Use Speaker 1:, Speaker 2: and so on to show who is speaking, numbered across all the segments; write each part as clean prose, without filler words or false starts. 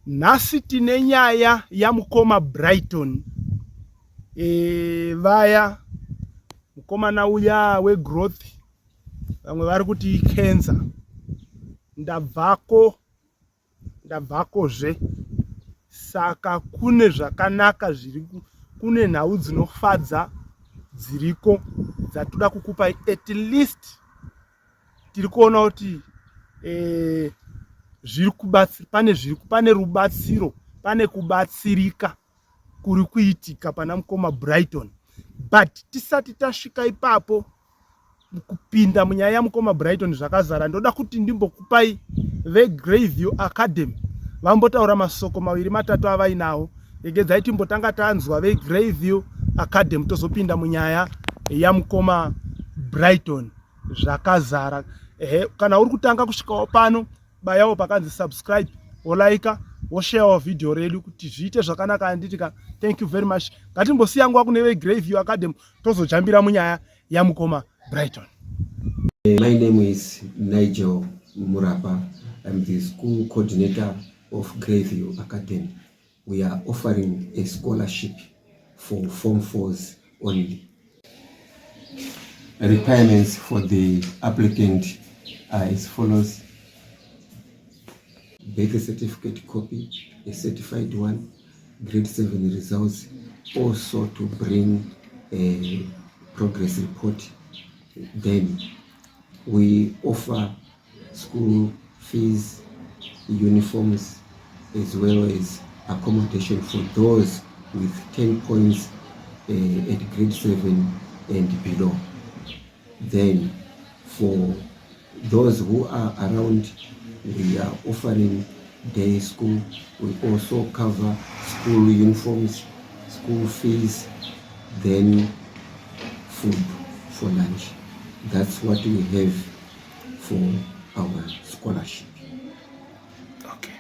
Speaker 1: Nhasi tine nyaya yamukoma Brighton. Vaya mukomana uya wegrowth, vamwe vari kuti cancer. Ndabvakozve, saka kune zvakanaka zviriku, kune nhau dzinofadza dziriko dzatoda kukupai. At least tiri kuona kuti pane rubatsiro, pane kubatsirika kuri kuitika pana mukoma Brighton. But tisati tasvika ipapo kupinda munyaya yamukoma Brighton zvakazara, ndoda kuti ndimbokupai veGreyview Academy vambotaura masoko maviri matatu avainawo. Egedzai timbotanga tanzwa veGreyview Academy tozopinda munyaya yamukoma Brighton zvakazara. Kana uri kutanga kusvikawo pano, bayawo pakanzi subscribe, wolaika, wosharewo video redu kuti zviite zvakanaka anditika. Thank you very much. Ngatimbosiya nguva kune veGreyview Academy tozojambira munyaya yamukoma Brighton.
Speaker 2: My name is Nigel Murapa. I'm the school coordinator of Greyview Academy. We are offering a scholarship for Form 4s only. Requirements for the applicant are as follows: birth certificate copy, a certified one, grade 7 results, also to bring a progress report. Then we offer school fees, uniforms, as well as accommodation for those with 10 points at grade 7 and below. Then for those who are around, we are offering day school. We also cover school uniforms, school fees, then food for lunch. That's what we have for our scholarship.
Speaker 1: Okay.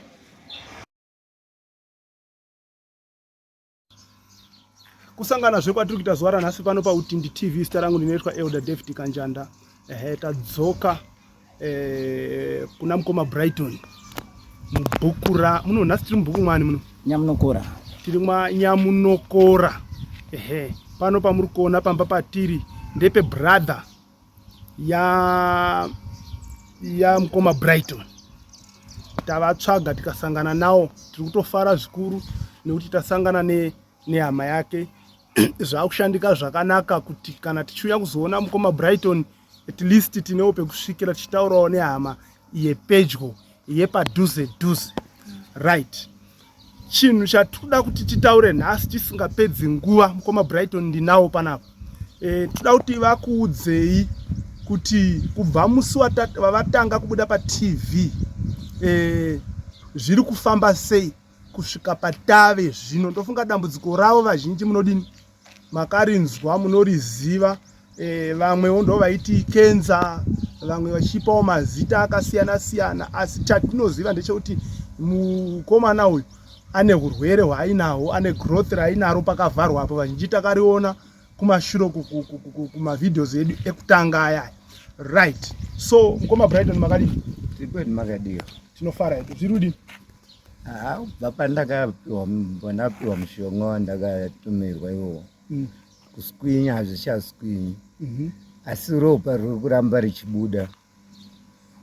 Speaker 1: Kusangana zve kwatiri kuita zuva ranhasi pano paUtindi TV. Zita rangu ndinoitwa Elder David Kanjanda. Tadzoka kuna mukoma Brighton mubhukura muno. Nhasi tiri mubhuku mwani muno
Speaker 3: Nyamunokora.
Speaker 1: Tiri mwaNyamunokora. Pano pamuri kuona pamba patiri ndepe brother ya mukoma Brighton. Tavatsvaga tikasangana nawo, tiri kutofara zvikuru nekuti tasangana nehama yake. Zvakushandika zvakanaka kuti kana tichiuya kuzoona mukoma Brighton, at least tinewo pekusvikira tichitaurawo nehama yepedyo yepadhuze dhuze. Right. Chinhu chatoda kuti titaure nhasi tisingapedzi nguva, mukoma Brighton ndinawo panapa. Toda kuti vakuudzei kuti kubva musi wavatanga kubuda paTV zviri kufamba sei kusvika patave zvino. Ndofunga dambudziko ravo vazhinji munodini, makarinzwa, munoriziva. Vamwewo ndo vaiti kenza, vamwe vachipawo mazita akasiyana siyana, asi chatinoziva ndechekuti mukomana uyu ane urwere hwaainahwo, ane growth raainaro pakavharwa apo. Vazhinji takariona kumashuro kumavidheos edu ekutanga aya. Right. So mukoma Brighton makadini?
Speaker 3: Tikweni makadiyo.
Speaker 1: Tinofara hedu. Zvirudi?
Speaker 3: Kubva pandakapiwa mushonga ndakatumirwa iwo. Kuswinya hazvichaswinyi. Asi ropa riri kuramba richibuda.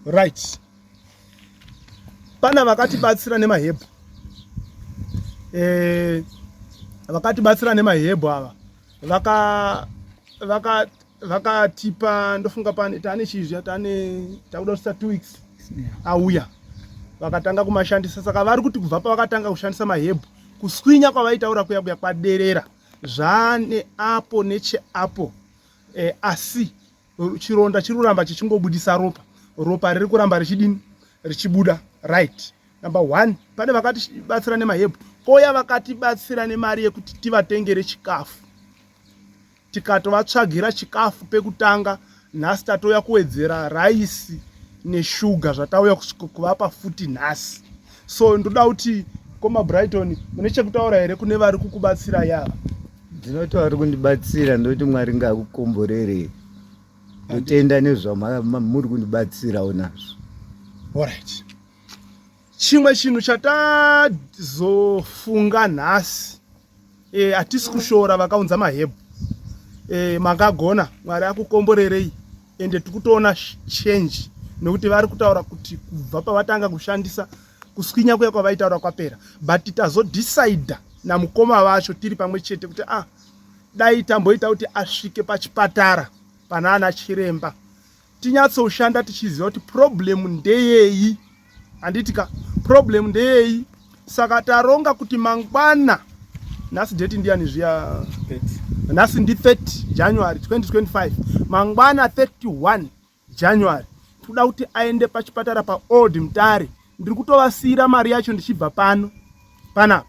Speaker 1: Right. Pana vakatibatsira nemahebhu. Vakatibatsira nemahebhu ava. Vakatipa, ndofunga pane tane chizvya, takuda kusita 2 weeks auya. Vakatanga kumashandisa, saka vari kuti kubva pavakatanga kushandisa mahebhu, kuswinya kwavaitaura kuya kwaderera. Zvane apo necheapo. Asi chironda chiri kuramba chichingobudisa ropa riri kuramba richidini, richibuda. Right. Number 1, pane vakatibatsira nemahebhu, koya vakatibatsira nemari yekuti tivatengere chikafu. Tikatovatsvagira chikafu pekutanga. Nhasi tatouya kuwedzera raisi neshuga zvatauya kuvapa futi nhasi. So ndoda kuti mukoma Brighton mune chekutaura here kune vari kukubatsira yava?
Speaker 3: Ndinoti vari kundibatsira, ndoti Mwari ngakukomborere. Ndotenda nezvamuri kundibatsirawo nazvo.
Speaker 1: Alright. chimwe chinhu chatazofunga nhasi, hatisi kushora vakaunza mahebhu, makagona, Mwari akukomborerei, ende tikutoona change, nekuti vari kutaura kuti kubva pavatanga kushandisa kuswinya kuya kwavaitaura kwapera, but tazodecida namukoma vacho tiri pamwe chete kuti dai tamboita kuti asvike pachipatara pana ana chiremba, tinyatsoshanda tichiziva kuti problem ndeyei, handitika problem ndeyei. Saka taronga kuti mangwana, nhasi date ndiani zviya, nhasi ndi 30 January 2025, mangwana 31 January toda kuti aende pachipatara paOld Mutare. Ndiri kutovasiyira mari yacho ndichibva pano panapa,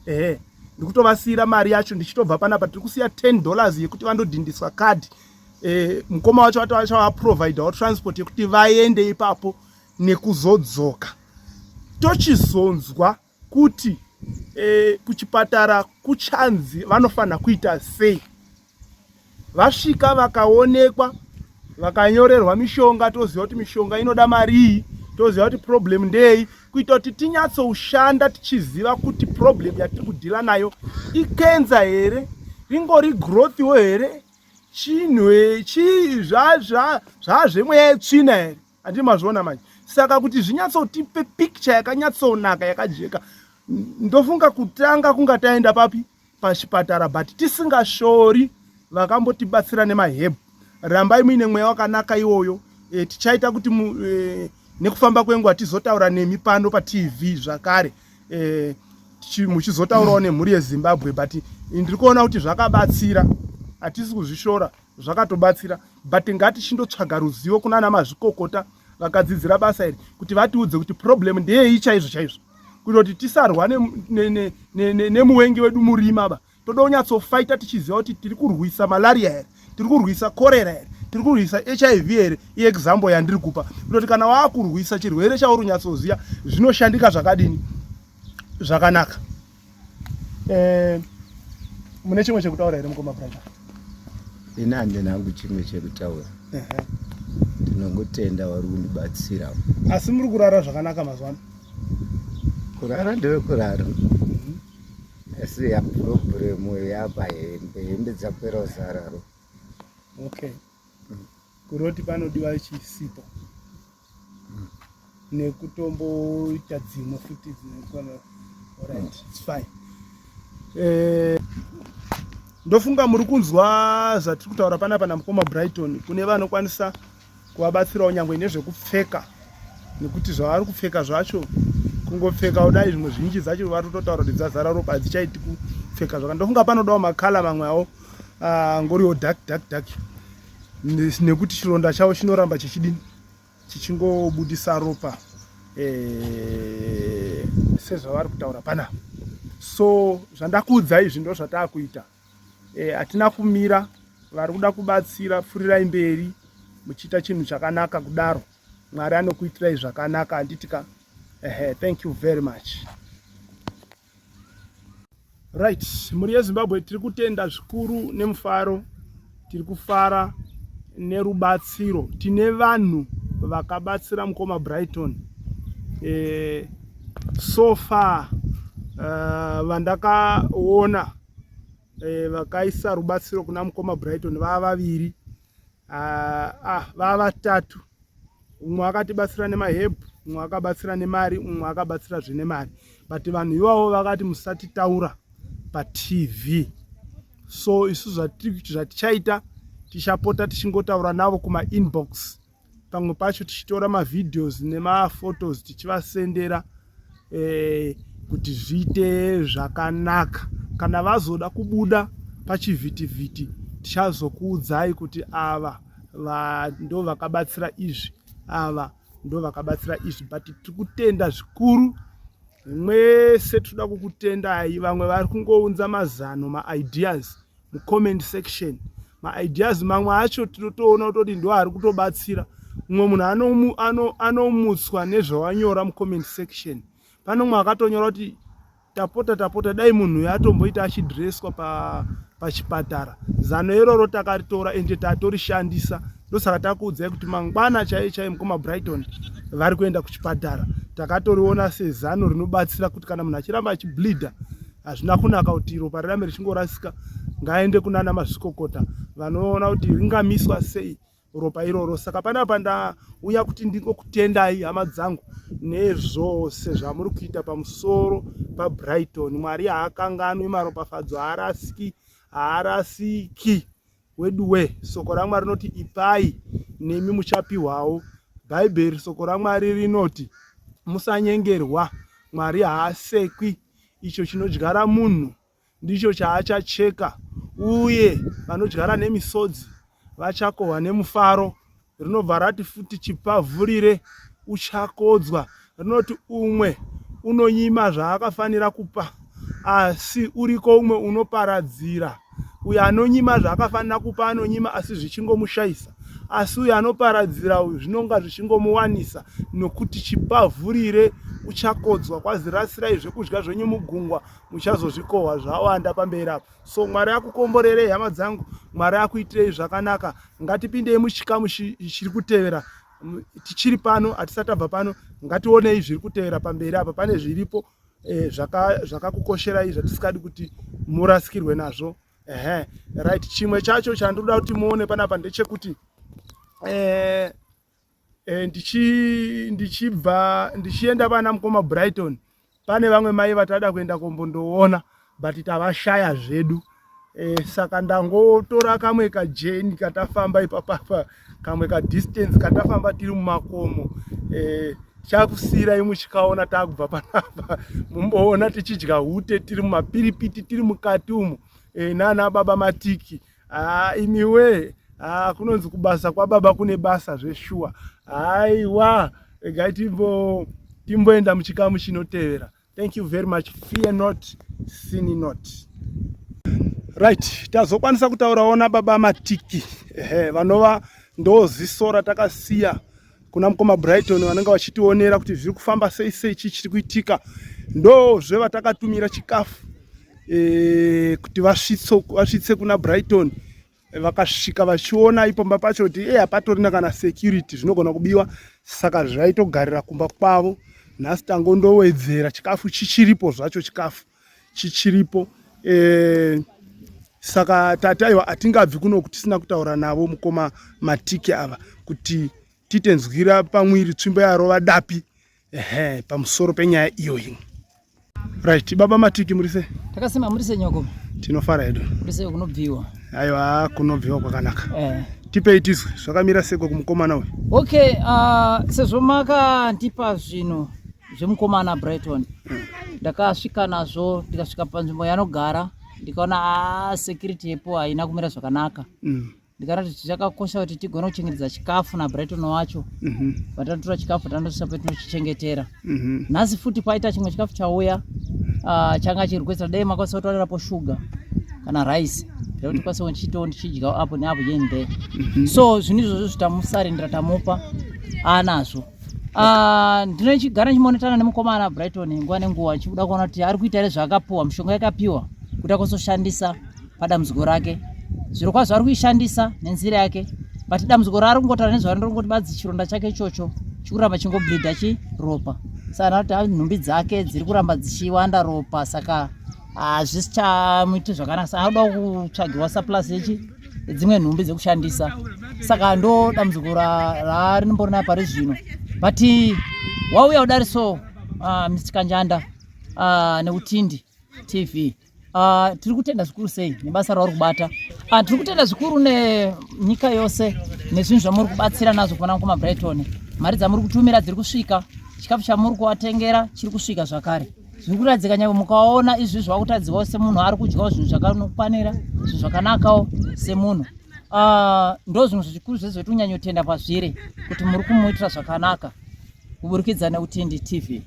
Speaker 1: ndiri kutovasiyira mari yacho ndichitobva panapa. Tiri kusiya $10 yekuti vandodhindiswa kadhi. Mukoma wacho achavaprovidawo transport yekuti vaende ipapo nekuzodzoka. Tochizonzwa kuti kuchipatara kuchanzi vanofanira kuita sei. Vasvika vakaonekwa, vakanyorerwa mishonga, toziva kuti mishonga inoda mari, toziva kuti problem ndei, kuita kuti tinyatsoshanda tichiziva kuti problem yatiri kudhila nayo ikenza here, ringori growthwo here, chinhu zvazvemweya yetsvina here, handii mazviona manje. Saka kuti zvinyatsotipe picture yakanyatsonaka yakajeka, ndofunga kutanga kunga taenda papi pachipatara, but tisingashori vakambotibatsira nemahebhu. Rambai muine mweya wakanaka iwoyo. Tichaita kuti nekufamba kwenguva tizotaura nemi pano paTV zvakare, muchizotaurawo nemhuri yeZimbabwe, but ndiri kuona kuti zvakabatsira, hatisi kuzvishora, zvakatobatsira, but ngatichindotsvaga ruzivo kuna ana mazvikokota vakadzidzira basa iri kuti vatiudze kuti problem ndeyei chaizvo chaizvo, kuita kuti tisarwa nemuwengi wedu murima. Toda kunyatsofaita tichiziva kuti tiri kurwisa malaria here, tiri kurwisa korera here, tiri kurwisa HIV here, iexample yandiri kupa, kuita kuti kana waakurwisa chirwere chauri kunyatsoziva zvinoshandika zvakadini, zvakanaka. Mune chimwe chekutaura here mukoma brother?
Speaker 3: Ina handina hangu chimwe chekutaura. Tinongotenda vari kundibatsira.
Speaker 1: Asi muri kurara zvakanaka mazuva ano?
Speaker 3: Kurara ndewekurara, asi yaproblemu yapa hembe dzapera zararo.
Speaker 1: Okay. Kuroti panodiwa chisipo nekutomboita dzimwe futi dzinokwana. Alright, it's fine. Ndofunga muri kunzwa zvatiri kutaura panapa namukoma Brighton. Kune vanokwanisa kuvabatsirawo nyangwe nezvekupfeka, nekuti zvavari kupfeka zvacho kungopfeka udai zvimwe zvinji zacho vari kutotaura kuti dzazara ropa, hadzichaiti kupfeka zvaka. Ndofunga panodawo makala mamwe awo ngoriwo dark, nekuti chironda chavo chinoramba chichidini, chichingobudisa ropa sezvavari kutaura panapa. So zvandakuudzai izvi ndo zvatakuita. Hatina kumira, vari kuda kubatsira, furirai mberi muchiita chinhu chakanaka kudaro. Mwari anokuitirai zvakanaka, handitika. Thank you very much. Right, muri yeZimbabwe tiri kutenda zvikuru nemufaro, tiri kufara nerubatsiro. Tine vanhu vakabatsira mukoma Brighton. So far vandakaona vakaisa rubatsiro kuna mukoma Brighton vava vaviri, vava vatatu. Umwe akatibatsira nemahebhu, umwe akabatsira nemari, umwe akabatsira zvine mari. But vanhu ivavo vakati musatitaura paTV. So isu zvatichaita tichapota tichingotaura navo kuma inbox, pamwe pacho tichitora mavideos nemaphotos tichivasendera kuti zviite zvakanaka. Kana vazoda kubuda pachivhitivhiti tichazokuudzai kuti ava ndo vakabatsira izvi, ava ndo vakabatsira izvi. But tiri kutenda zvikuru, mwese toda kukutendai. Vamwe vari kungounza mazano, maideas mucomment section. Maideas mamwe acho tinotoona kuti ndo ari kutobatsira. Mumwe munhu anomutswa nezvawanyora mucomment section. Pano mumwe akatonyora kuti tapota dai munhu yatomboita achidreswa pachipatara. Zano iroro takaritora ende tatorishandisa. Ndosaka takuudzai kuti mangwana chaiye mukoma Brighton vari kuenda kuchipatara. Takatoriona sezano rinobatsira kuti kana munhu achiramba achibleedha hazvina kunaka kuti ropa rirambe richingorasika. Ngaende kunana mazvikokota vanoona kuti ringamiswa sei ropa iroro. Saka panapa ndauya kuti ndingokutendai hama dzangu nezvose zvamuri kuita pamusoro paBrighton. Mwari haakanganwi, maropafadzo haarasiki. Weduwe soko raMwari rinoti ipai nemi muchapiwawo. Bhaibheri soko raMwari rinoti musanyengerwa. Mwari haasekwi. Icho chinodyara munhu ndicho chaachacheka, uye vanodyara nemisodzi vachakohwa nemufaro. Rinobva rati futi chipavhurire uchakodzwa. Rinoti umwe unonyima zvaakafanira kupa, asi uriko umwe unoparadzira. Uyo anonyima zvaakafanira kupa anonyima asi zvichingomushayisa, asi uyo anoparadzira zvinonga zvichingomuwanisa, nokuti chipavhurire uchakodzwa. Kwazirasirai zvekudya zvenyu mugungwa, muchazozvikohwa zvawanda pamberi apo. So Mwari akukomborerei hama dzangu, Mwari akuitirei zvakanaka. Ngatipindei muchikamu chiri kutevera. Tichiri pano, hatisati tabva pano, ngationei zviri kutevera pamberi apa. Pane zviripo zvakakukosherai zvatisingadi kuti murasikirwe nazvo. Right. Chimwe chacho chandoda kuti muone panapa ndechekuti ndichienda pana mukoma Brighton, pane vamwe mai vatada kuenda kombondoona but tavashaya zvedu. Saka ndangotora kamwe kajeni katafamba ipapapa, kamwe ka distance katafamba tiri mumakomo. Chakusirai muchikaona takubva panapa mumboona tichidya hute tiri mumapiripiti tiri mukati umo. Nana baba matiki. Imiwe kunonzi kubasa kwa baba kune basa zveshua. Aiwa, timboenda muchikamu chinotevera. Thank you very much. Fear not, sin not. Right, tazokwanisa kutauraona baba matiki. Vanova ndoziso ratakasiya kuna mukoma Brighton vanenge vachitionera kuti zviri kufamba sei chiri kuitika. Ndozve vatakatumira chikafu kuti vasvitse kuna Brighton. Vakasvika vachiona ipomba pacho kuti hapatorina kana security zvinogona kubiwa, saka zvaitogarira kumba kwavo. Nhasi tangondowedzera chikafu chichiripo zvacho, chikafu chichiripo. Saka tataiwa hatingabvi kuno kuti tisina kutaura navo mukoma matiki ava kuti titenzwira pamwiri tsvimbo yarova dapi pamusoro penyaya iyoyi. Right, baba matiki murise?
Speaker 4: Takasema murise nyoko.
Speaker 1: Tinofara hedu.
Speaker 4: Murise kunobviwa.
Speaker 1: Aiwa, kunobviwa kwakanaka. Tipei tizwe zvakamira seko kumukomana uyu.
Speaker 4: Okay, sezvo makandipa zvinhu zvemukomana Brighton. Ndakasvika nazvo, ndikasvika panzvimbo yanogara, ndikaona security yepo haina kumira zvakanaka. Ndikati zvakakosha kuti tigone kuchengetedza chikafu naBrighton wacho. Vatatora chikafu tandosisa petinochichengetera. Nhasi futi paita chimwe chikafu chauya changa chiri kuwedzera dai makwanisa kutorerapo shuga kana rice kuti kwase ndichidya apo neapo yende. So zvinhu izvozvo zvitamusarendera tamupa anazvo. Ndinochigara chimonetana nemukomana Brighton nguva nenguva chibuda kuona kuti ari kuita zvaakapiwa, mishonga yakapiwa kuti akososhandisa padambudziko rake. Zviro kwazvo ari kuishandisa nenzira yake, but dambudziko raari kungotaura nezvaari kungoti badzi chironda chake ichocho chikuramba chingobleedha chiropa. Saka kuti nhumbi dzake dziri kuramba dzichiwanda ropa, saka hazvichamuiti zvakanaka. Saka anoda kutsvagirwa surplus dzimwe nhumbi dzekushandisa. Saka ndo dambudziko raari nomborina pari zvino. But wauya udariso Mr. Kanjanda neutindi TV. Tiri kutenda zvikuru sei nebasa rauri kubata. Tiri kutenda zvikuru nenyika yose nezvinhu zvamuri kubatsira nazvo pana mukoma Brighton. Mari dzamuri kutumira dziri kusvika, chikafu chamuri kuvatengera chiri kusvika zvakare. Zviri kuradzika nyangwe mukaona izvi zvakutadziwawo semunhu ari kudyawo zvinhu zvakanofanira, zvinhu zvakanakawo semunhu. Ndo zvinhu zvikuru zvese zvetonyanyotenda pazviri kuti muri kumuitira zvakanaka kuburikidza neutindi TV.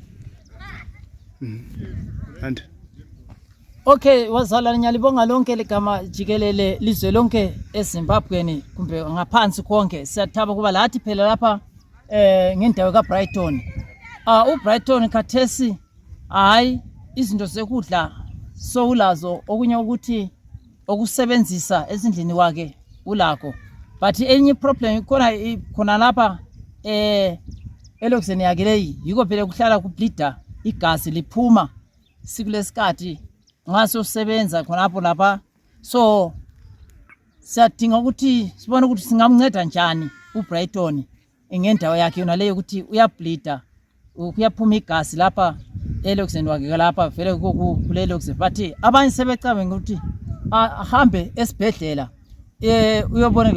Speaker 4: Okay, wazala nyalibonga lonke ligama jikelele lizwe lonke eZimbabweni kumbe ngaphansi konke. Siyathaba kuba lathi phela lapha ngendawo kaBrighton. uBrighton khathesi hayi izinto zekudla sowulazo, okunye ukuthi okusebenzisa ezindlini wake ulakho, but enye problem khona lapha elokiseni yakhe leyi yiko phela kuhlala kublida igazi liphuma siku lesikhathi ngaso sebenza khonapho lapha. So siyadinga ukuthi sibone ukuthi singamnceda njani uBrighton ngendawo yakhe yona leyo ukuthi uyablida, kuyaphuma igazi lapha elokiseni wakhe lapha vele kule lokiseni, but abanye sebecabanga ukuthi ahambe esibhedlela uyobona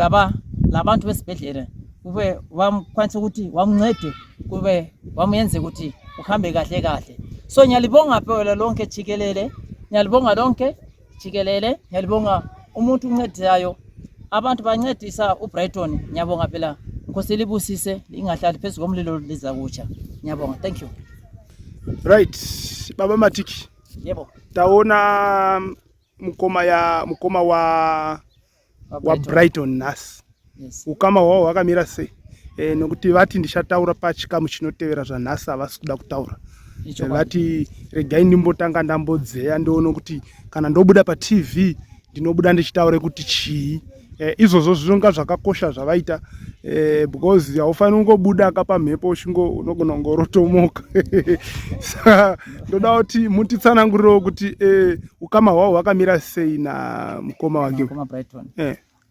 Speaker 4: labantu besibhedlela kube wamkwanisa ukuthi wamncede, kube wamenze ukuthi uhambe kahle kahle. So ngiyalibonga phela lonke jikelele, ngiyalibonga lonke jikelele, ngiyalibonga umuntu uncedisayo, abantu bancedisa uBrighton. Ngiyabonga phela, Nkosi libusise, lingahlali phezulu komlilo lizakutsha. Ngiyabonga, thank you.
Speaker 1: Right, Baba Matiki.
Speaker 4: Yebo.
Speaker 1: Taona mkoma wa Brighton nasi.
Speaker 4: Yes.
Speaker 1: Ukama wao wakamira sei. Nokuti vati ndishataura pachikamu chinotevera zvanhasi havasi kuda kutaura. Vati regai ndimbotanga ndambodzeya ndoona kuti kana ndobuda pa TV ndinobuda ndichitaure kuti chii. Izvozvo zvinonga zvakakosha zvavaita, because haufaniri kungobuda pamhepo unogona kungorotomoka. Saka ndoda kuti mutitsanangurirewo kuti ukama hwavo hwakamira sei namukoma wake.
Speaker 4: Mukoma Brighton.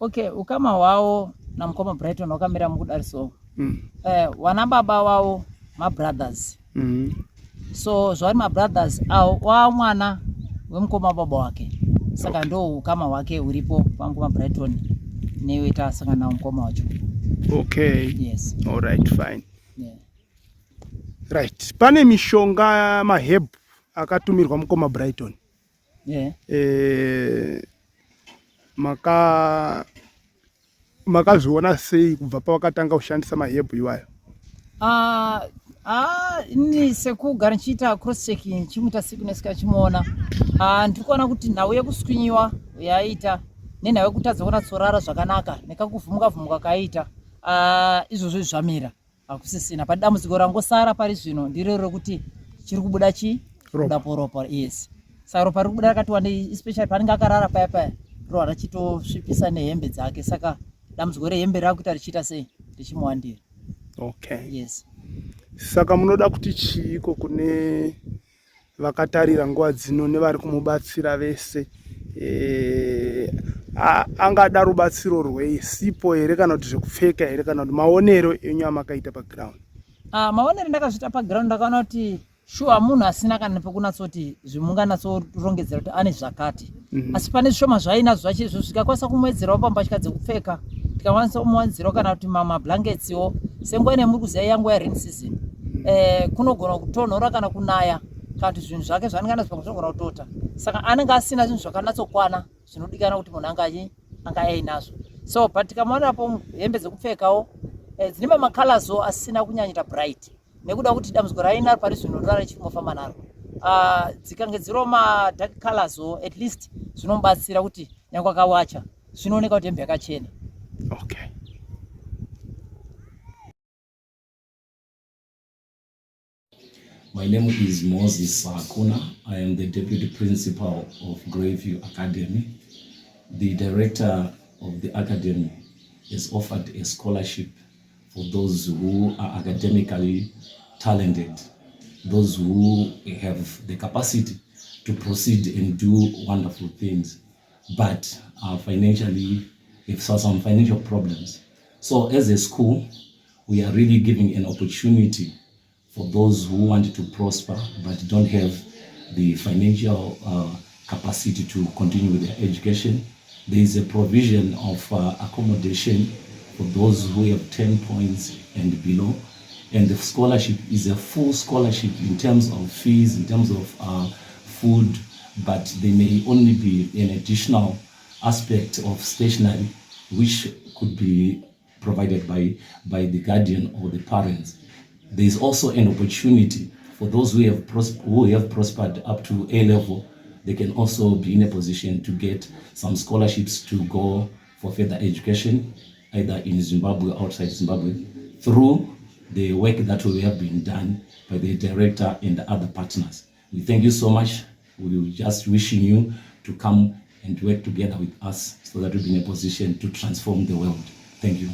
Speaker 4: Okay, ukama hwavo namukoma Brighton hwakamira mukudari so. Wana baba wavo mabrothers. So zvari mabrothers awo wamwana wemukoma baba wake. Saka ndo ukama hwake uripo pamukoma Brighton neweta saka na mukoma wacho.
Speaker 1: Okay.
Speaker 4: Yes.
Speaker 1: All right, fine.
Speaker 4: Yeah.
Speaker 1: Right. Pane mishonga maheb akatumirwa mukoma Brighton.
Speaker 4: Yeah.
Speaker 1: Makazviona sei kubva pawakatanga kushandisa maheb iwayo?
Speaker 4: Ini sekugara nichiita cross checking chimuita siku nesika chimuona. Ndiri kuona kuti nhau yekuswinyiwa yaita nenhau yekutadza kuona tsorara zvakanaka nekakuvhumuka kaita izvozvo zvamira hakusisina. Padambudziko rangosara pari zvino ndiro rekuti chiri kubuda kubudapo ropa. Yes. Saka ropa riri kubuda rakati wandei, especially panenge akarara paya ro rachitosvipisa nehembe dzake. Saka dambudziko rehembe rakuita richiita sei richimuwandira.
Speaker 1: Okay.
Speaker 4: Yes.
Speaker 1: Saka munoda kuti chiiko kune vakatarira nguva dzino nevari kumubatsira vese, angada rubatsiro rwesipo here kana kuti zvekupfeka here kana kuti maonero enyu amakaita paground?
Speaker 4: Maonero ndakazviita paground ndakaona kuti shuwa munhu asina kana pekunatsoti zvimunganatsorongedzera kuti ane zvakati. Asi pane zvishoma zvainazvo zvachizvo zvikakwanisa kumwedzerawo pambatya dzekupfeka, tikakwanisa kumuwedzerawo kana kuti mablanketsiwo senguva ine muri kuziva yanguva yerain season. Kunogona kutonhora kana kunaya kana kuti zvinhu zvake zvaanenge anazvo zvinogona kutota. Saka anenge asina zvinhu zvakanatsokwana zvinodikana kuti munhu anga ainazvo. So but tikamaonapo hembe dzekupfekawo dzine mamakalazo asina kunyanyita bright nekuda kuti dambudziko raina pari zvino rara richimofamba naro. Dzikange dziro madark colorzo at least zvinomubatsira kuti nyangwe akawacha zvinooneka kuti hembe yakachena.
Speaker 1: Okay.
Speaker 5: My name is Moses Sakuna. I am the Deputy Principal of Greyview Academy. The Director of the Academy has offered a scholarship for those who are academically talented, those who have the capacity to proceed and do wonderful things, but financially have some financial problems. So as a school, we are really giving an opportunity for those who want to prosper but don't have the financial capacity to continue with their education. There is a provision of accommodation for those who have 10 points and below. And the scholarship is a full scholarship in terms of fees, in terms of food, but there may only be an additional aspect of stationery which could be provided by the guardian or the parents. There is also an opportunity for those who have prospered up to A level. They can also be in a position to get some scholarships to go for further education, either in Zimbabwe or outside Zimbabwe, through the work that we have been done by the director and the other partners. We thank you so much. We're just wishing you to come and work together with us so that we'll be in a position to transform the world. Thank you.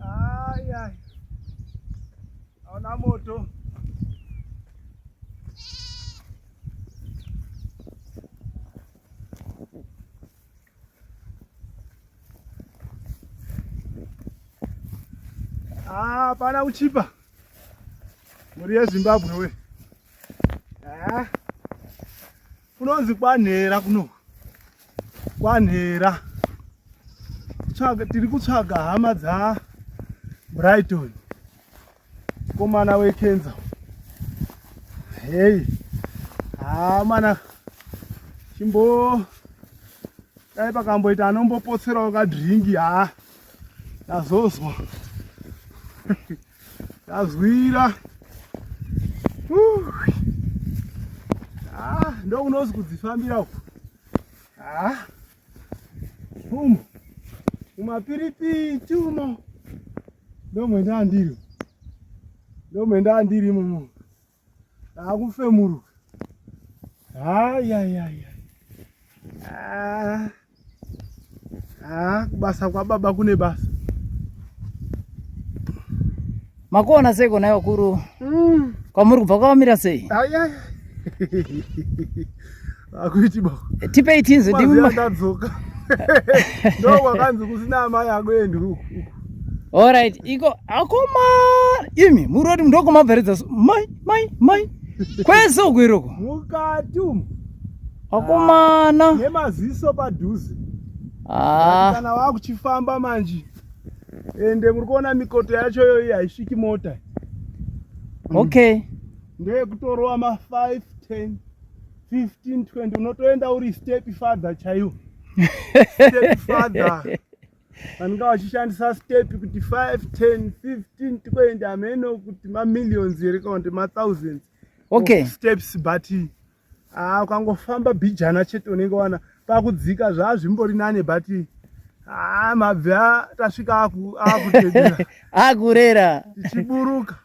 Speaker 1: Ai ai. Hauna moto. Pana uchipa. Muri yeZimbabwe we. Kunonzi kwanhera kuno. Kwanhera. Tiri kutsvaga hama dza Brighton. Komana wekenza. Hey. Mana. Chimbo. Dai pakamboita anombopotserawo kadringi nazozwa. Ndazwira. Ndo unozi kudzifambira uko. Umo. Umapiripiti umo. Ndo mwenda ndiri mumo. Akufemuruka. Kubasa kwa baba kune basa.
Speaker 4: Makuona seko nayo kuru. Kwamuri kubva kwamira sei?
Speaker 1: Akuiti bako.
Speaker 4: Tipe itinzi ndimwe.
Speaker 1: Ndadzoka. Ndo wakanzi kusina mai akwendi huku.
Speaker 4: All right, iko akoma imi muroti ndokumabveredza mai kwese ukwiroko
Speaker 1: mukati umu
Speaker 4: akomana
Speaker 1: nemaziso padhuze kana wakuchifamba manje ende muri kuona mikoto yacho yoyi haisviki mota.
Speaker 4: Okay,
Speaker 1: ndeyekutorova ma 5 10 15 20 unotoenda uri step father chaiwo. Step father vanenge vachishandisa step kuti 5 10 15 20 ameno kuti mamillions here kana kuti ma-thousands of steps, but ukangofamba bijana chete unenge wana pakudzika zvazvimbori nane, but mabvi tasvika akutedera
Speaker 4: akurera
Speaker 1: tichiburuka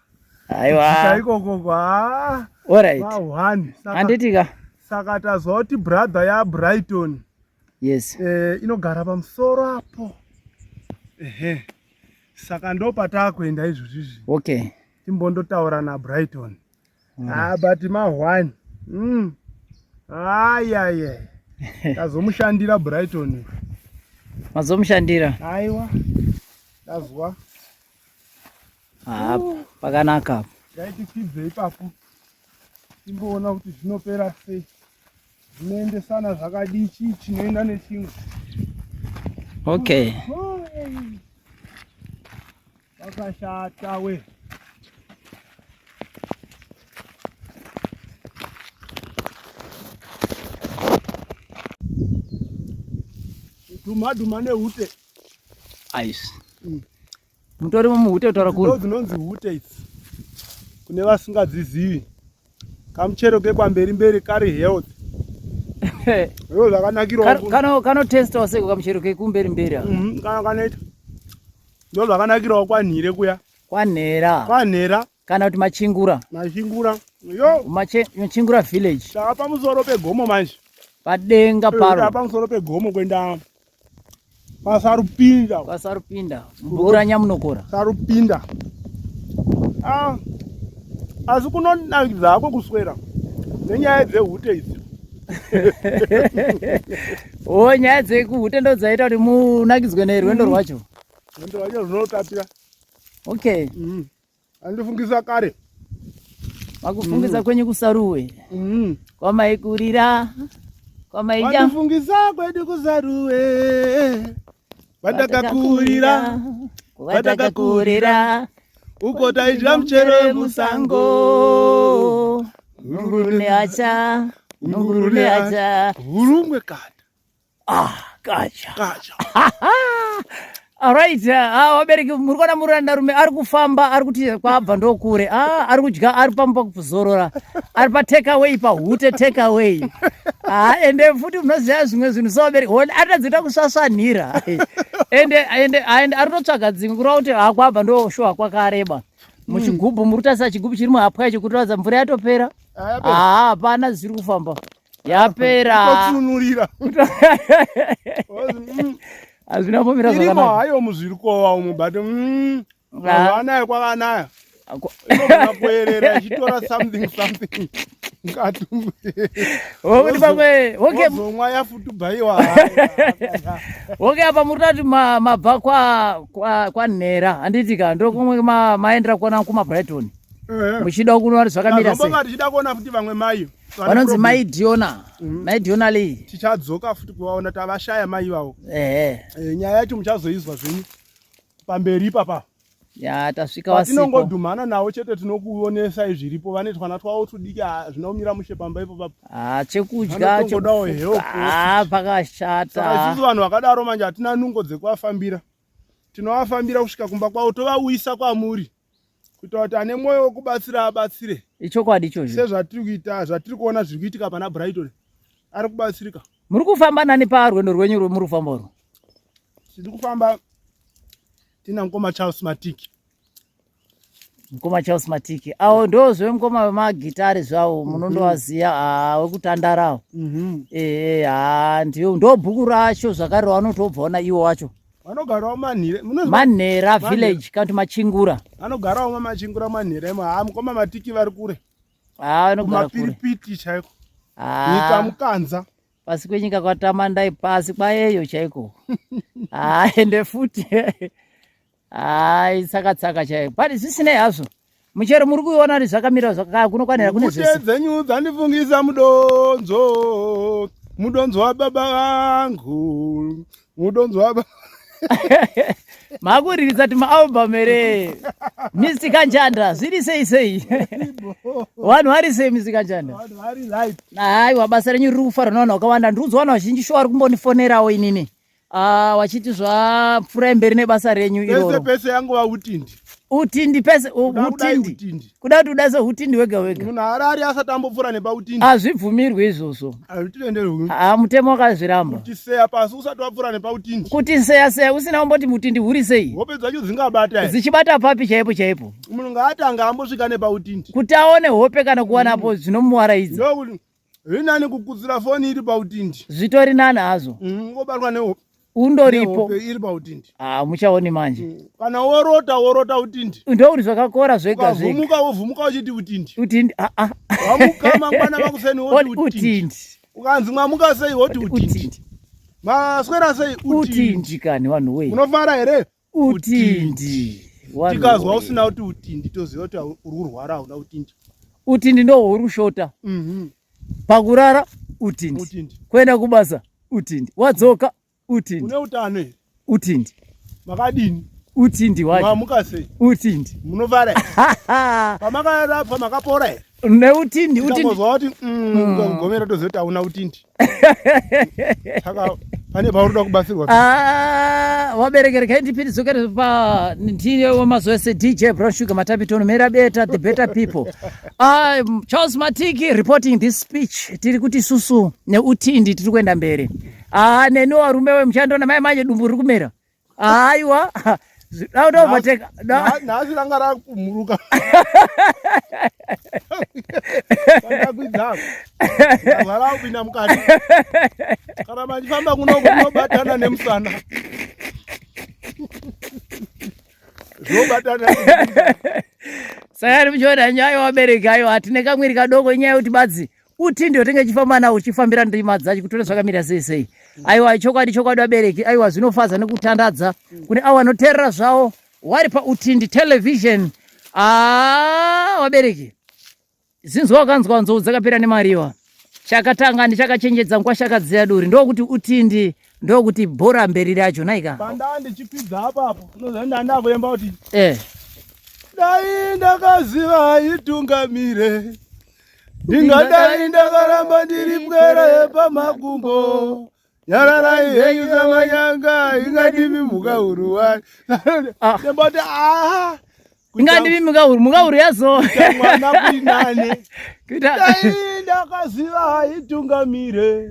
Speaker 4: aiwa
Speaker 1: ikokoko
Speaker 4: alright
Speaker 1: ma1
Speaker 4: anditika
Speaker 1: saka tazwa kuti brother yaBrighton
Speaker 4: yes
Speaker 1: inogara pamusoro apo. Saka ndo patakuenda izvozvizvi.
Speaker 4: Okay,
Speaker 1: timbondotaura naBrighton. But ma1 tazomushandira Brighton.
Speaker 4: mazomushandira
Speaker 1: Aiwa ndazwa
Speaker 4: pakanaka.
Speaker 1: ngaitikwidze ipapo timboona kuti zvinopera sei, zvinoendesana zvakadii, chii chinoenda nechimwe.
Speaker 4: Okay,
Speaker 1: wakashata we. Dhumadhuma nehute
Speaker 4: aisi mutori muhute utaura kuno
Speaker 1: dzinonzi hute idzi kune vasingadzizivi. Kamuchero kekwamberi mberi kari health. Yo zvakanakirawo
Speaker 4: kanotestawo seko kamuchero kekumberi mberi
Speaker 1: kana kanoita ndo zvakanakirawo kwanhire kuya kwanhera
Speaker 4: kana kuti machingura
Speaker 1: yo
Speaker 4: machingura village
Speaker 1: saka pamusoro pegomo manje
Speaker 4: padenga paro
Speaker 1: pamusoro pegomo kuenda pasarupinda
Speaker 4: mvura nyamunokora
Speaker 1: sarupinda. Asi kunonakidza hako kuswera nenyaya dzehute idzi.
Speaker 4: nyaya dzekuhute ndo dzaita kuti munakidzwe nerwendo rwacho.
Speaker 1: Rwendo rwacho runotapira.
Speaker 4: Okay,
Speaker 1: andifungisa kare
Speaker 4: makufungisa kwenyu kusaruwe kwamaikurira kwamaija
Speaker 1: andifungisa kwedu kusaruwe vatakakurira uko taidya muchero wemusango
Speaker 4: nunguru neacha
Speaker 1: hurumwe kata
Speaker 4: kacha Alright, wabereki muri kuona murandarume ari kufamba ari kuti kwabva ndokure. Ari kudya ari pamba kuzorora. Ari pa take away pa hute take away. Ende futi munoziva zvimwe zvinhu sowabereki atadzita kusvasanira. Ende ari kutsvaga dzimwe kureva kuti kwabva ndoshowa kwakareba. Muchigubhu muri kutarisa chigubhu chiri muhapwa ichi kutoratidza mvura yatopera. Hapana zviri kufamba. Yapera.
Speaker 1: Kutsunurira.
Speaker 4: Azvina pomira
Speaker 1: zvakanaka.
Speaker 4: zvakanaka.
Speaker 1: Hayo muzvirikova umwe but vanaya kwakanaya. Inogona kuerera ichitora something.
Speaker 4: Wokuti pamwe
Speaker 1: wozomwa yafutubhaiwa.
Speaker 4: Okay, apa muri kutati mabva kwanhera handiti ka ndokumwe maendera kuona kumabrighton. Muchida kuona zvakamira sei.
Speaker 1: Zvambanga tichida kuona futi vamwe mai.
Speaker 4: Vanonzi mai Diona. Mai Diona Lee.
Speaker 1: Tichadzoka futi kuvaona tavashaya mai vavo. Nyaya yacho muchazoizwa zvenyu pamberi papa.
Speaker 4: Ya tasvika wasipo.
Speaker 1: Tinongodhumana nawo chete tinokuonesai zviripo vane twana twavo tudiki zvinomira mushe pamba ipo papa.
Speaker 4: Chekudya pakashata.
Speaker 1: Saka isusu vanhu vakadaro manje hatina nungo dzekuvafambira. Tinovafambira kusvika kumba kwavo tovauyisa kwamuri. Kuita kuti ane mwoyo wekubatsira abatsire.
Speaker 4: Ichokwadi ichocho.
Speaker 1: Sezvatiri kuita zvatiri kuona zviri kuitika pana Brighton. Ari kubatsirika.
Speaker 4: Muri kufamba nani parwendo rwenyu muri kufamba ro?
Speaker 1: Tiri kufamba tina mukoma Charles Matiki.
Speaker 4: Mukoma Charles Matiki. Awo ndozve mukoma wemagitari zvawo munondowaziya wekutandarawo. Ndiyo ndo bhuku racho zvakare vanotobvaona iwo wacho.
Speaker 1: Vanogarawo
Speaker 4: Manhera village kanti Machingura.
Speaker 1: Vanogarawo Machingura Manhera mukoma Matiki vari kure.
Speaker 4: Vanogara kure.
Speaker 1: Kumapiripiti chaiko. Nyika mukanza.
Speaker 4: Pasi kwenyika kwatamandai pasi kwayeyo chaiko. Ende futi. Tsaka chaiko. But zvisinei hazvo. Muchero muri kuiona kuti zvakamira kunokwanira kune zvese.
Speaker 1: Dzenyu dzandifungisa mudonzo wababa vangu. Mudonzo wababa.
Speaker 4: Makuriritsa kuti maalbum ere Mystic Njanda zviri sei vanhu vari sei Mystic Njanda
Speaker 1: Vanhu vari right.
Speaker 4: Aiwa basa renyu riri kufara navanhu vakawanda ndiriudzwana vazhinji sho vari kumbonifonerawo inini wachiti zvapfuura mberi nebasa renyu iroro.
Speaker 1: Pese yangova utindi.
Speaker 4: Utindi pese utindi kuda kuti udase utindi wega
Speaker 1: munhu harari asati ambopfuura nepautindi.
Speaker 4: Hazvibvumirwi izvozvo.
Speaker 1: Hazvitenderwi.
Speaker 4: Mutemo wakazviramba.
Speaker 1: Kuti seya pasi usati wapfuura nepautindi.
Speaker 4: Kuti seya usina kumboti mutindi huri sei.
Speaker 1: Hope dzacho dzingabata.
Speaker 4: Dzichibata papi chaipo.
Speaker 1: Munhu ngaatanga ambosvika nepautindi.
Speaker 4: Kuti aone hope kana kuwanapo zvinomuwaraidza.
Speaker 1: Ndokuti zvinani kukudzira foni iri pautindi.
Speaker 4: Zvitori nani hazvo.
Speaker 1: Ngobatwa nehope.
Speaker 4: Undoripo
Speaker 1: iri pautindi.
Speaker 4: Muchaoni manje.
Speaker 1: Kana worota utindi.
Speaker 4: Ndokuti zvakakora zvega.
Speaker 1: Vumuka uchiti utindi.
Speaker 4: Utindi
Speaker 1: Wamuka mangwana vakuseni woti
Speaker 4: utindi.
Speaker 1: Ukanzi mwamuka sei woti utindi. Maswera sei
Speaker 4: utindi kani vanhu wei.
Speaker 1: Unofara here?
Speaker 4: Utindi.
Speaker 1: Tikazwa usina kuti utindi toziva kuti uri kurwara hauna utindi.
Speaker 4: Utindi ndo hworushota. Pakurara utindi. Kuenda kubasa utindi. Wadzoka utindi.
Speaker 1: Une utano here?
Speaker 4: Utindi.
Speaker 1: Makadini?
Speaker 4: Utindi wacho.
Speaker 1: Mwamuka sei?
Speaker 4: Utindi.
Speaker 1: Munofara here? Pamakapora here?
Speaker 4: Neutindi.
Speaker 1: Tikazwa kuti ukagomera toziva kuti hauna utindi. Saka pane pauroda kubatsirwa.
Speaker 4: Waberekera kaindipindidzokere ndine wamazuva ese DJ Brown Sugar Matapitono Mera Beta the better people. Charles Matiki reporting this speech. Tiri kuti susu neutindi tiri kuenda mberi. Neni warume wemushando namai manje dumbu riri kumera. Aiwa. Daudovateka.
Speaker 1: Nhasi ranga rakumuruka. Ndakwidza. Ndazara kupinda mukati. Kana machifamba kunobatana nemusana. Zvobatana.
Speaker 4: Saka muchiona nyaya wabereki ayo hatine kamwiri kadoko inyaya kuti badzi utindi wotenge chifamba nawo uchifambira ndima dzacho kuti zvakamira sei. Aiwa chokwadi wabereki aiwa zvinofadza nekutandadza kune avo vanoteerera zvavo wari pautindi television. Wabereki zinzwa wakanzwa nzou dzakapera nemariwa chakatanga ndichakachenjedza ngwashakadzira duri ndokuti utindi ndokuti bhora mberi racho naika
Speaker 1: panda ndichikwidza apapo unozenda ndavoemba kuti
Speaker 6: dai ndakaziva itungamire ndingadai ndakaramba ndiri pwere pamakumbo Nyararai henyu samanyanga ingadivi mukahuruwani. Ndemboti
Speaker 4: ingadivi mukauru yazo.
Speaker 6: Mwana kuinane. Ndakaziva itungamire.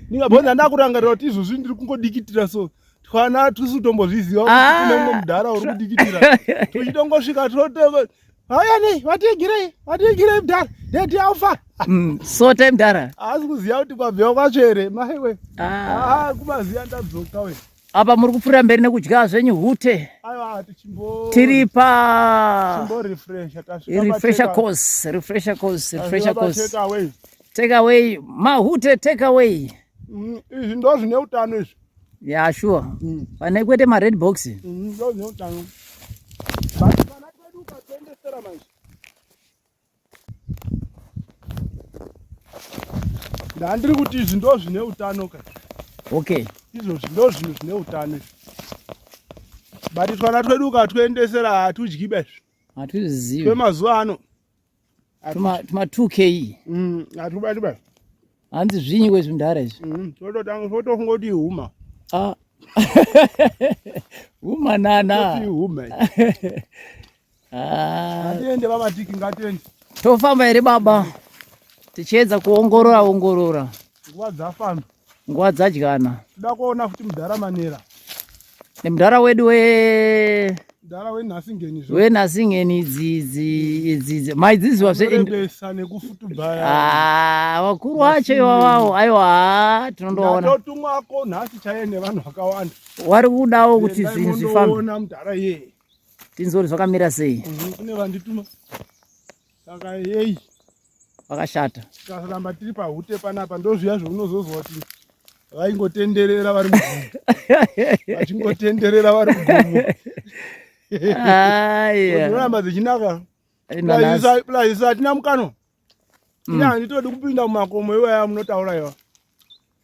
Speaker 6: Ndingabvunza ndakurangarira kuti izvozvi ndiri kungodikitira so. Twana tusutombozviziva kuti kune mumwe mudhara uri kudikitira. Tuchitongosvika totoka. Hayani, vatigirei mudhara. Ndeti aufa.
Speaker 4: Sote mudhara.
Speaker 6: Asi kuziva kuti kwabvewa kwacho here, maiwe. Kumaziya ndadzoka we.
Speaker 4: Apa muri kupfuura mberi nekudya zvenyu hute.
Speaker 6: Aiwa
Speaker 4: tiri pa
Speaker 6: chimbo refresher
Speaker 4: course. Take away. Mahute take away.
Speaker 6: Izvi ndo zvine utano izvi.
Speaker 4: Yeah, sure. Pane kwete ma red box.
Speaker 6: Ndo zvine utano. Basi kana kwedu ukatendesera manje. Ndandiri kuti izvi ndo zvine utano ka.
Speaker 4: Okay.
Speaker 6: Izvozvi ndo zvinhu zvine utano izvi. Bati twana twedu ukatwendesera hatudyi bezvi.
Speaker 4: Hatuzivi.
Speaker 6: Kwemazuva ano.
Speaker 4: Tuma 2K.
Speaker 6: Hatubati bezvi.
Speaker 4: Hanzi zvinyi kwezvi mudhara izvi.
Speaker 6: Totofunga kuti ihuma.
Speaker 4: Huma nana.
Speaker 6: Ihuma. Ngatiende vamatiki ngatiende.
Speaker 4: Tofamba here baba. Tichiedza kuongorora.
Speaker 6: Nguva dzafamba.
Speaker 4: Nguva dzadyana.
Speaker 6: Toda kuona futi mudhara manera.
Speaker 4: Nemudhara wedu
Speaker 6: mudhara wenhasingeni.
Speaker 4: Wenhasingeni idzi. Maidzidziwa
Speaker 6: zverebesa nekufutubhaya.
Speaker 4: Vakuru vacho ivavawo. Aiwa, tinondoona.
Speaker 6: Ndatotumwako nhasi chaiye nevanhu vakawanda.
Speaker 4: Wari kudawo kuti zvinhu zvifambe.
Speaker 6: Ndaiona mudhara iye.
Speaker 4: Tinzori zvakamira sei?
Speaker 6: Kune vandituma. Saka yeyi.
Speaker 4: Vakashata.
Speaker 6: Tikasaramba tiri pahute panapa ndozviya zvaunozozwa kuti vaingotenderera vari mugomo. Vachingotenderera vari mugomo. Zvinoramba dzichinaka. Plazisi hatina mukano. Handitodi kupinda mumakomo iwaya munotaura iwa.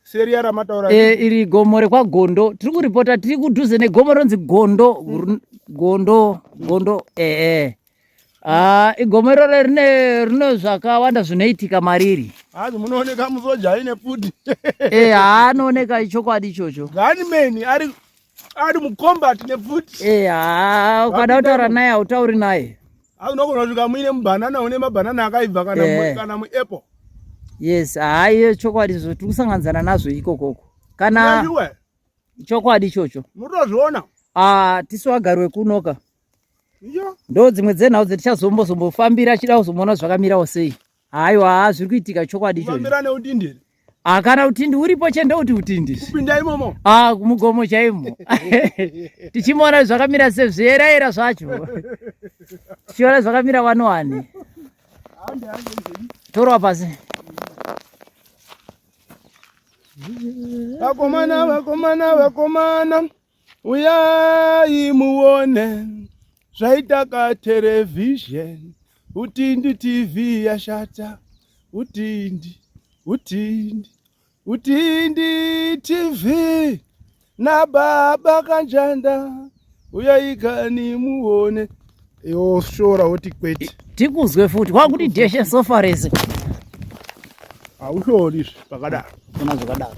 Speaker 6: Seriya ramataura.
Speaker 4: Iri gomo rekwaGondo. Tiri kuripota tiri kudhuze negomo ronzi Gondo. Igomo iroro rine zvakawanda zvinoitika mariri.
Speaker 6: Hazi munooneka musoja aine pfuti.
Speaker 4: Anooneka chokwadi ichocho.
Speaker 6: Gunman ari mucombat nepfuti.
Speaker 4: Ukada kutaura naye hautauri naye.
Speaker 6: Unogona kusvika muine mubanana une mabhanana akaibva kana muapple.
Speaker 4: Yes, chokwadi izvo tiri kusanganzana nazvo ikokoko. Kana chokwadi ichocho.
Speaker 6: Mutozviona?
Speaker 4: Tisu vagari vekunoka. Ndo dzimwe dzenhau dzetichazombofambira chida kuzomuona zvakamirawo sei. Haiwa, zviri kuitika chokwadi ichocho.
Speaker 6: Kufambira neutindiri.
Speaker 4: Kana utindi uripo chende kuti utindi.
Speaker 6: Kupinda imomo.
Speaker 4: Kumugomo chaimo. Tichimuona zvakamira sezviyera zvacho. Tichiona zvakamira 1-1. Torwa pasi.
Speaker 6: Vakomana. Uyai muone. Zvaitaka television. Utindi TV yashata. Utindi TV na baba Kanjanda uyaikani muone shora oti kweti
Speaker 4: tikuzwe futi kwakuti deshe sofa rese
Speaker 6: aushori pakadaro
Speaker 4: kuna zvakadaro